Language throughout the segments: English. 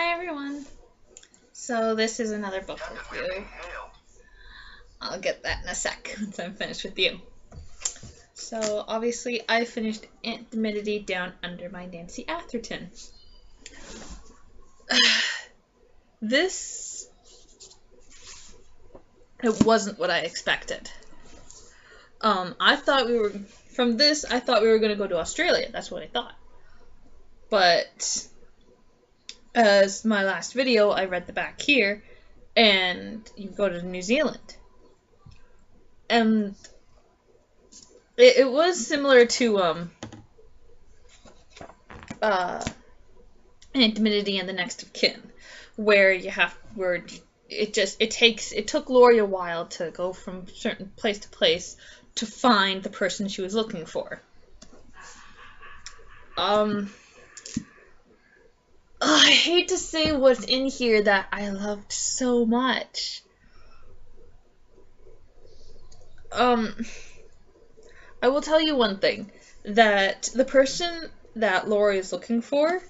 Hi everyone. So this is another book review. I'll get that in a sec once I'm finished with you. So obviously I finished Aunt Timidity Down Under by Nancy Atherton. This, it wasn't what I expected. I thought we were going to go to Australia. That's what I thought. But as my last video, I read the back here, and you go to New Zealand. And it was similar to Aunt Timidity and the Next of Kin, where it took Laurie a while to go from certain place to place to find the person she was looking for. I hate to say what's in here that I loved so much. I will tell you one thing, that the person that Laurie is looking for,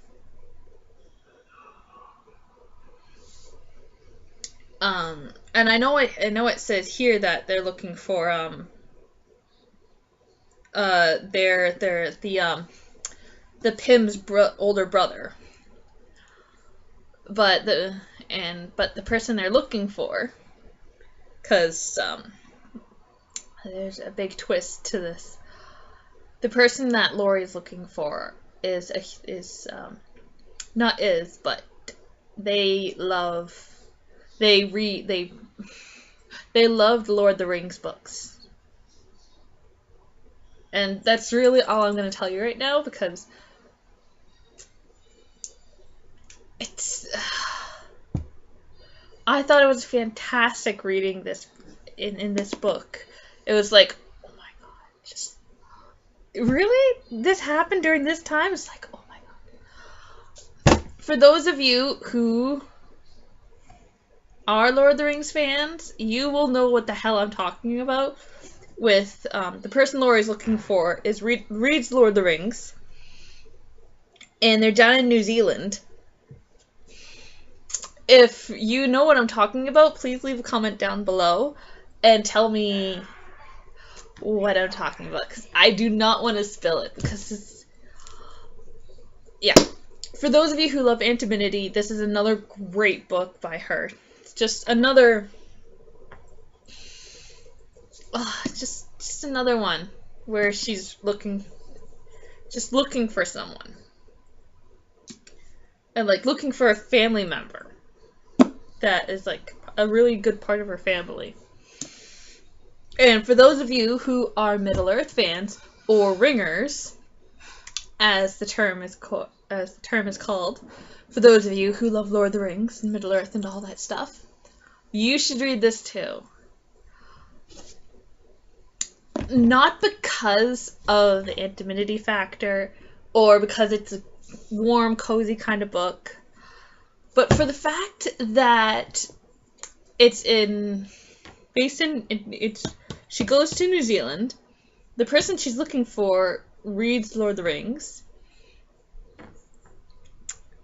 and I know it says here that they're looking for they're the Pym's older brother, but the person they're looking for, because there's a big twist to this. The person that Laurie is looking for but they loved the Lord of the Rings books. And that's really all I'm going to tell you right now, because I thought it was fantastic reading this in this book. It was like, oh my god, just really? This happened during this time? It's like, oh my god. For those of you who are Lord of the Rings fans, you will know what the hell I'm talking about. With the person Laurie's looking for reads Lord of the Rings, and they're down in New Zealand. If you know what I'm talking about, please leave a comment down below and tell me what I'm talking about, because I do not want to spill it, because yeah. For those of you who love Aunt Timidity, this is another great book by her. It's just another just another one where she's looking for someone, and like looking for a family member that is like a really good part of her family. And for those of you who are Middle-earth fans, or ringers, as the term is called, for those of you who love Lord of the Rings and Middle-earth and all that stuff, you should read this too. Not because of the Aunt Timidity factor, or because it's a warm, cozy kind of book, but for the fact that she goes to New Zealand, the person she's looking for reads Lord of the Rings,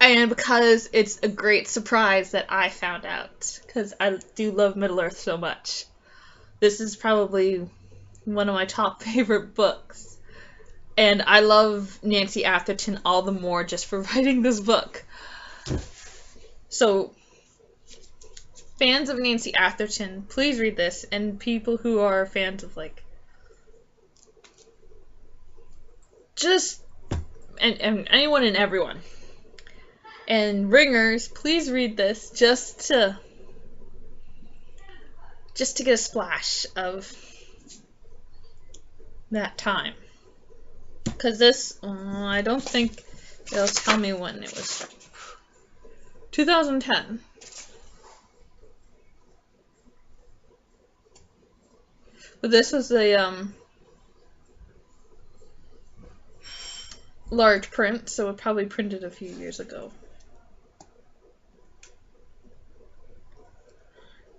and because it's a great surprise that I found out, because I do love Middle-earth so much. This is probably one of my top favorite books, and I love Nancy Atherton all the more just for writing this book. So, fans of Nancy Atherton, please read this, and people who are fans of and anyone and everyone, and ringers, please read this just to get a splash of that time, because this I don't think it'll tell me when it was. 2010. But this was a large print, so it probably printed a few years ago.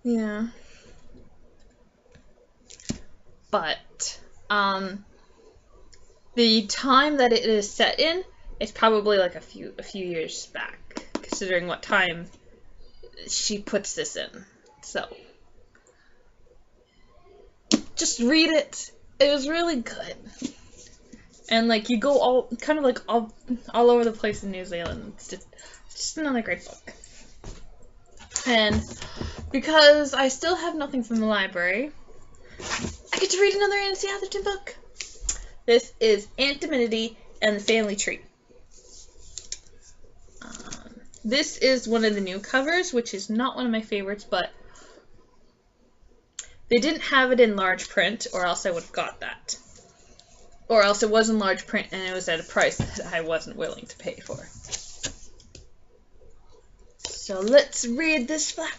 Yeah. But the time that it is set in is probably like a few years back, because considering what time she puts this in. So, just read it. It was really good. And like you go all over the place in New Zealand. It's just another great book. And because I still have nothing from the library, I get to read another Nancy Atherton book. This is Antiminity and the Family Tree. This is one of the new covers, which is not one of my favorites, but they didn't have it in large print, or else I would have got that. Or else it was in large print and it was at a price that I wasn't willing to pay for. So let's read this flap.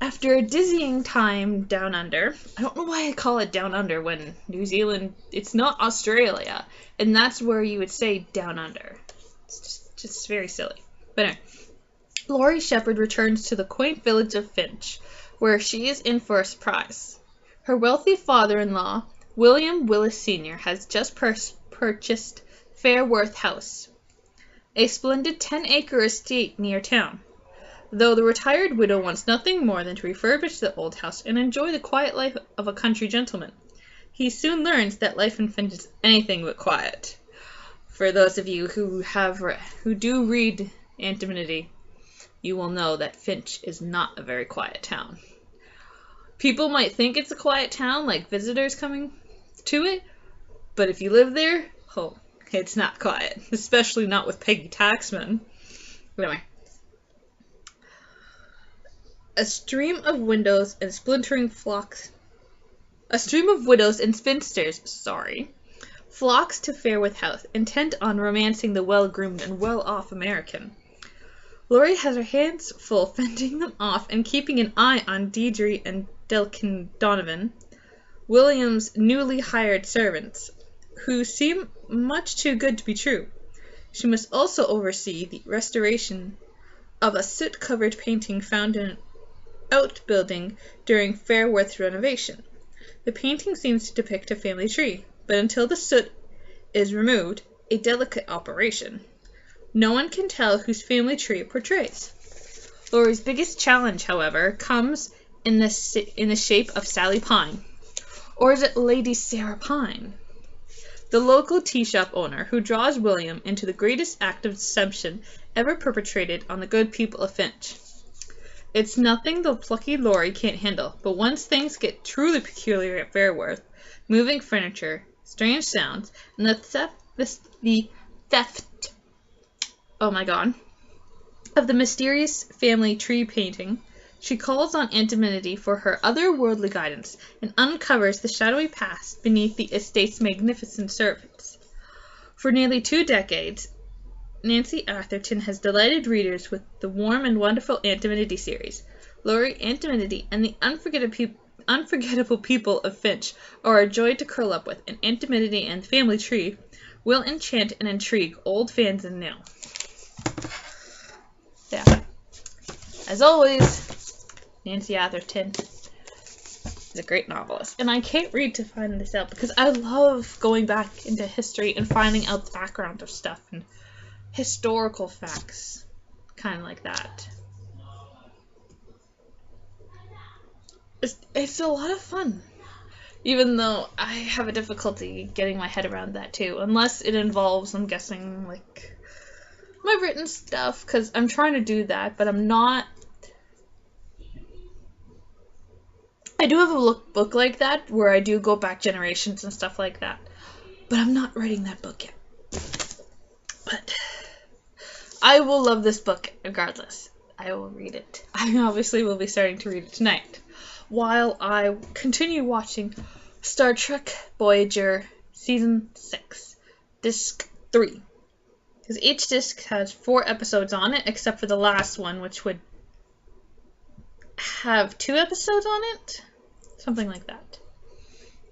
After a dizzying time down under, I don't know why I call it down under when New Zealand, it's not Australia, and that's where you would say down under. It's just very silly. But anyway, Laurie Shepherd returns to the quaint village of Finch, where she is in for a surprise. Her wealthy father-in-law, William Willis Sr., has just purchased Fairworth House, a splendid 10-acre estate near town. Though the retired widow wants nothing more than to refurbish the old house and enjoy the quiet life of a country gentleman, he soon learns that life in Finch is anything but quiet. For those of you who do read Antiminity, you will know that Finch is not a very quiet town. People might think it's a quiet town, like visitors coming to it, but if you live there, oh, it's not quiet, especially not with Peggy Taxman. Anyway. A stream of widows and spinsters, flocks to Fairworth House, intent on romancing the well-groomed and well-off American. Laurie has her hands full fending them off and keeping an eye on Deirdre and Delkin Donovan, William's newly hired servants, who seem much too good to be true. She must also oversee the restoration of a soot-covered painting found in an outbuilding during Fairworth's renovation. The painting seems to depict a family tree, but until the soot is removed, a delicate operation. No one can tell whose family tree it portrays. Laurie's biggest challenge, however, comes in the shape of Sally Pine. Or is it Lady Sarah Pine? The local tea shop owner who draws William into the greatest act of deception ever perpetrated on the good people of Finch. It's nothing the plucky Laurie can't handle, but once things get truly peculiar at Fairworth, moving furniture, strange sounds, and the theft, oh my god, of the mysterious family tree painting, she calls on Antiminity for her otherworldly guidance and uncovers the shadowy past beneath the estate's magnificent servants. For nearly 2 decades, Nancy Atherton has delighted readers with the warm and wonderful Antiminity series. Laurie, Antiminity, and the unforgettable people of Finch are a joy to curl up with, and Antiminity and the Family Tree will enchant and intrigue old fans and new. Yeah. As always, Nancy Atherton is a great novelist. And I can't read to find this out because I love going back into history and finding out the background of stuff and historical facts, kind of like that. It's a lot of fun, even though I have a difficulty getting my head around that too, unless it involves, I'm guessing, like, my written stuff, because I'm trying to do that, but I'm not. I do have a book like that, where I do go back generations and stuff like that, but I'm not writing that book yet. But I will love this book regardless. I will read it. I obviously will be starting to read it tonight, while I continue watching Star Trek Voyager Season 6, Disc 3. Because each disc has 4 episodes on it, except for the last one, which would have 2 episodes on it? Something like that.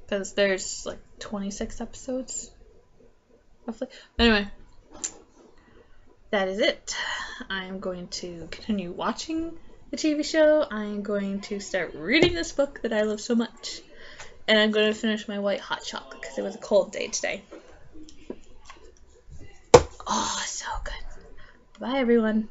Because there's like 26 episodes, roughly. Anyway, that is it. I'm going to continue watching the TV show. I'm going to start reading this book that I love so much. And I'm going to finish my white hot chocolate because it was a cold day today. Oh, so good. Bye, everyone.